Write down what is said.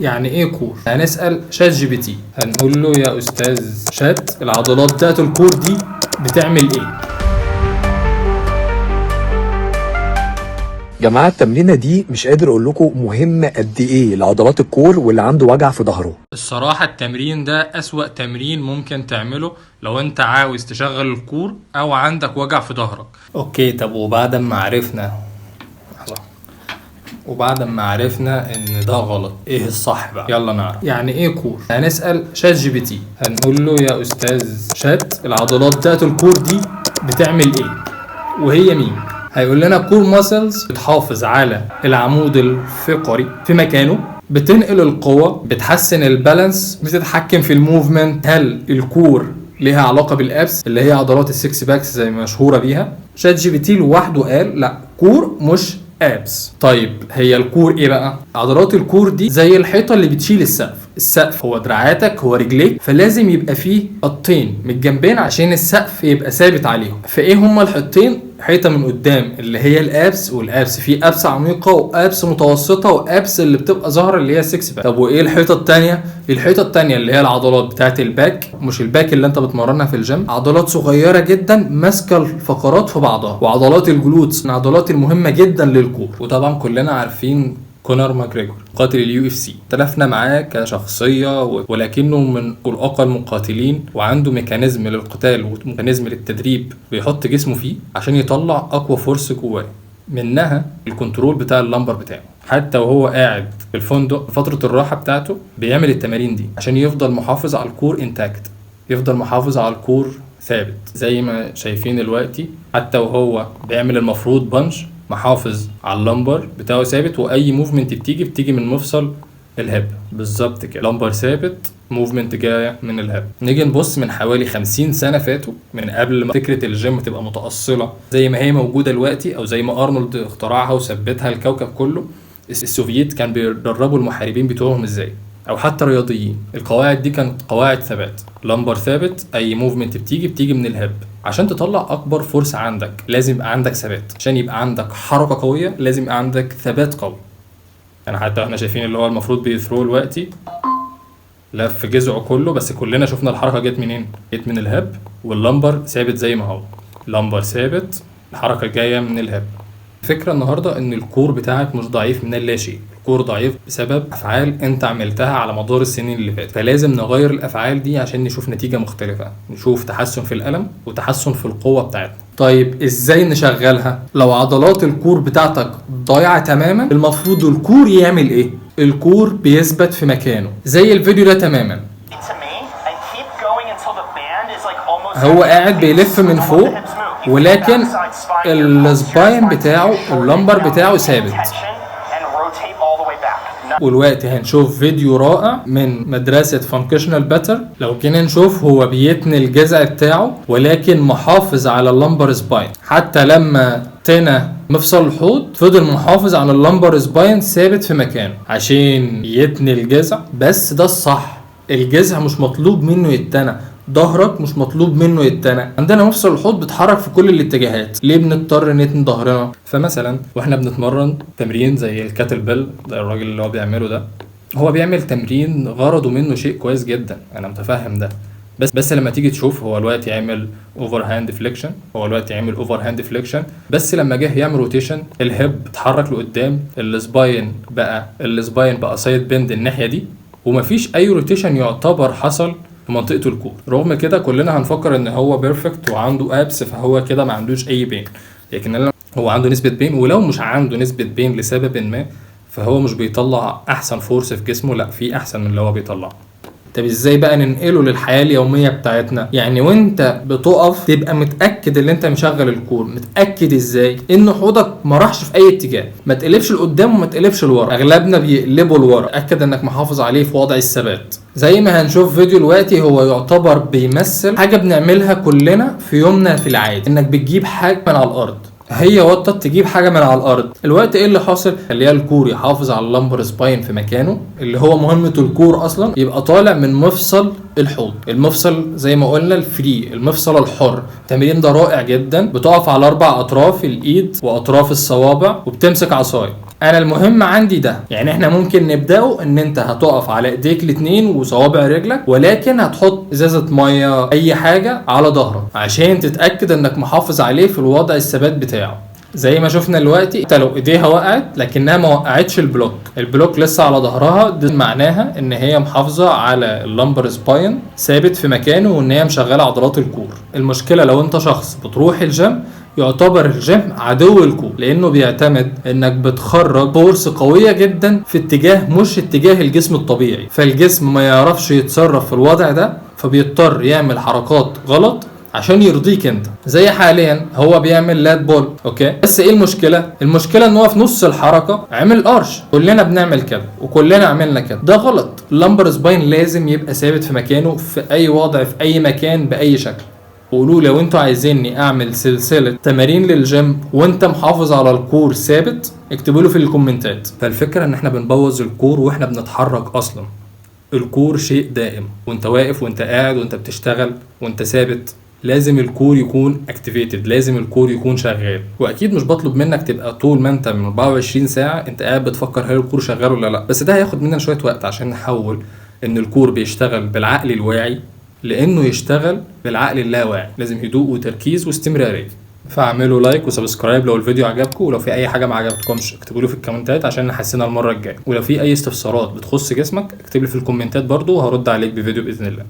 يعني ايه كور؟ هنسأل شات جي بي تي، هنقول له يا استاذ شات العضلات بتاعت الكور دي بتعمل ايه؟ جماعة التمرينة دي مش قادر اقول لكم مهمة قد ايه لعضلات الكور واللي عنده وجع في ظهره. الصراحة التمرين ده أسوأ تمرين ممكن تعمله لو انت عاوز تشغل الكور او عندك وجع في ظهرك. اوكي، طب وبعد ما عرفنا ان ده غلط، ايه الصح بقى؟ يلا نعرف. يعني ايه كور؟ هنسأل شات جي بي تي، هنقول له يا استاذ شات العضلات بتاعت الكور دي بتعمل ايه وهي مين؟ هيقول لنا كور ماسلز بتحافظ على العمود الفقري في مكانه، بتنقل القوة، بتحسن البالانس، بتتحكم في الموفمنت. هل الكور ليها علاقة بالابس اللي هي عضلات السكس باكس زي ما مشهورة بيها؟ شات جي بي تي لوحده قال لا، كور مش ابس. طيب هي الكور ايه بقى؟ عضلات الكور دي زي الحيطة اللي بتشيل السقف هو دراعاتك، هو رجليك، فلازم يبقى فيه خطين من الجنبين عشان السقف يبقى ثابت عليهم. فايه هما الحطين؟ حيطه من قدام اللي هي الابس، والابس فيه ابس عميقه وابس متوسطه وابس اللي بتبقى ظاهره اللي هي 6 باك. طب وايه الحيطه الثانيه؟ الحيطه الثانيه اللي هي العضلات بتاعت الباك، مش الباك اللي انت بتمرنها في الجيم، عضلات صغيره جدا ماسكه الفقرات في بعضها. وعضلات الجلوتس من العضلات المهمه جدا للكور. وطبعا كلنا عارفين كونر ماجريجور قاتل اليو اف سي، اختلفنا معاه كشخصيه ولكنه من اقوى المقاتلين وعنده ميكانيزم للقتال وميكانيزم للتدريب بيحط جسمه فيه عشان يطلع اقوى فورس جواه، منها الكنترول بتاع اللمبر بتاعه. حتى وهو قاعد في الفندق في فتره الراحه بتاعته بيعمل التمارين دي عشان يفضل محافظ على الكور انتاكت، يفضل محافظ على الكور ثابت زي ما شايفين دلوقتي. حتى وهو بيعمل المفروض بنش محافظ على اللمبر بتاعه ثابت، واي موفمنت بتيجي من مفصل الهب بالظبط كده. لمبر ثابت، موفمنت جايه من الهب. نيجي نبص من حوالي 50 سنه فاتوا، من قبل ما فكره الجيم تبقى متاصله زي ما هي موجوده دلوقتي او زي ما ارنولد اخترعها وثبتها الكوكب كله. السوفييت كان بيدربوا المحاربين بتوعهم ازاي، او حتى رياضيين. القواعد دي كانت قواعد ثبات، لمبر ثابت، اي موفمنت بتيجي من الهب. عشان تطلع اكبر فرصه عندك لازم يبقى عندك ثبات، عشان يبقى عندك حركه قويه لازم يبقى عندك ثبات قوي. يعني حتى احنا شايفين اللي هو المفروض بيثرو دلوقتي لف جذعه كله، بس كلنا شفنا الحركه جت منين؟ جت من الهب، واللمبر ثابت زي ما هو، لمبر ثابت، الحركه جايه من الهب. الفكره النهارده ان الكور بتاعك مش ضعيف من اللا شيء، الكور ضعيف بسبب افعال انت عملتها على مدار السنين اللي فاتت. فلازم نغير الافعال دي عشان نشوف نتيجه مختلفه، نشوف تحسن في الالم وتحسن في القوه بتاعتنا. طيب ازاي نشغلها؟ لو عضلات الكور بتاعتك ضايعه تماما، المفروض الكور يعمل ايه؟ الكور بيثبت في مكانه زي الفيديو ده تماما. هو قاعد بيلف من فوق، ولكن السباين بتاعه اللمبر بتاعه ثابت. والوقت هنشوف فيديو رائع من مدرسة فانكشنال باتر. لو جينا نشوف هو بيتني الجذع بتاعه ولكن محافظ على اللمبر سباين، حتى لما تنى مفصل الحوض فضل محافظ على اللمبر سباين ثابت في مكانه عشان يتني الجذع. بس ده الصح، الجذع مش مطلوب منه يتنى، ظهرك مش مطلوب منه يتنى. عندنا مفصل الحوض بيتحرك في كل الاتجاهات، ليه بنضطر نتني ظهرنا؟ فمثلا واحنا بنتمرن تمرين زي الكاتل بيل، ده الراجل اللي هو بيعمله ده، هو بيعمل تمرين غرضه منه شيء كويس جدا، انا متفهم ده. بس لما تيجي تشوف هو الوقت يعمل اوفر هاند فليكشن، بس لما جه يعمل روتيشن الهب اتحرك لقدام، السباين بقى سايد بند الناحيه دي، ومفيش اي روتيشن يعتبر حصل في منطقه الكور. رغم كده كلنا هنفكر ان هو بيرفكت وعنده ابس فهو كده ما عندوش اي بين، لكن هو عنده نسبه بين، ولو مش عنده نسبه بين لسبب ما فهو مش بيطلع احسن فورس في جسمه، لا في احسن من اللي هو بيطلعه. طب ازاي بقى ننقله للحياه اليوميه بتاعتنا؟ يعني وانت بتقف تبقى متاكد ان انت مشغل الكور. متاكد ازاي؟ ان حوضك ما راحش في اي اتجاه، ما تقلبش لقدام وما تقلبش لورا، اغلبنا بيقلبوا لورا. اتاكد انك محافظ عليه في وضع الثبات. زي ما هنشوف فيديو دلوقتي، هو يعتبر بيمثل حاجه بنعملها كلنا في يومنا في العادي، انك بتجيب حاجه من على الارض هي وطت تجيب حاجه من على الارض. الوقت ايه اللي حاصل؟ خليها الكور يحافظ على اللمبر سباين في مكانه اللي هو مهمه الكور اصلا، يبقى طالع من مفصل الحوض. المفصل زي ما قلنا الفري، المفصل الحر. التمرين ده رائع جدا، بتقف على 4 اطراف الايد واطراف الصوابع وبتمسك عصايه. انا المهم عندي ده، يعني احنا ممكن نبداه ان انت هتقف على ايديك الاتنين وصوابع رجلك، ولكن هتحط ازازه ميه اي حاجه على ظهرك عشان تتاكد انك محافظ عليه في الوضع الثبات بتاعه. زي ما شفنا دلوقتي انت لو ايديها وقعت لكنها ما وقعتش البلوك لسه على ظهرها، ده معناها ان هي محافظه على اللمبر سباين ثابت في مكانه وان هي مشغله عضلات الكور. المشكله لو انت شخص بتروح الجيم، يعتبر الجيم عدو الكور، لانه بيعتمد انك بتخرج فورس قويه جدا في اتجاه مش اتجاه الجسم الطبيعي، فالجسم ما يعرفش يتصرف في الوضع ده، فبيضطر يعمل حركات غلط عشان يرضيك انت. زي حاليا هو بيعمل لات بول، اوكي، بس ايه المشكله ان هو في نص الحركه عمل قرش. كلنا بنعمل كده وكلنا عملنا كده، ده غلط. اللمبر سباين لازم يبقى ثابت في مكانه في اي وضع في اي مكان باي شكل. قولوا لو انتوا عايزيني اعمل سلسله تمارين للجيم وانت محافظ على الكور ثابت، اكتبوا له في الكومنتات. فالفكره ان احنا بنبوظ الكور واحنا بنتحرك اصلا. الكور شيء دائم، وانت واقف وانت قاعد وانت بتشتغل وانت ثابت، لازم الكور يكون اكتيفيتد، لازم الكور يكون شغال. واكيد مش بطلب منك تبقى طول ما انت من 24 ساعه انت قاعد بتفكر هل الكور شغال ولا لا، بس ده هياخد مننا شويه وقت عشان نحول ان الكور بيشتغل بالعقل الواعي لانه يشتغل بالعقل اللاواعي. لازم هدوء وتركيز واستمراريه. فاعملوا لايك وسبسكرايب لو الفيديو عجبكم، ولو في اي حاجه ما عجبتكمش اكتبوا لي في الكومنتات عشان نحسنها المره الجايه، ولو في اي استفسارات بتخص جسمك اكتب لي في الكومنتات برضو وهرد عليك بفيديو باذن الله.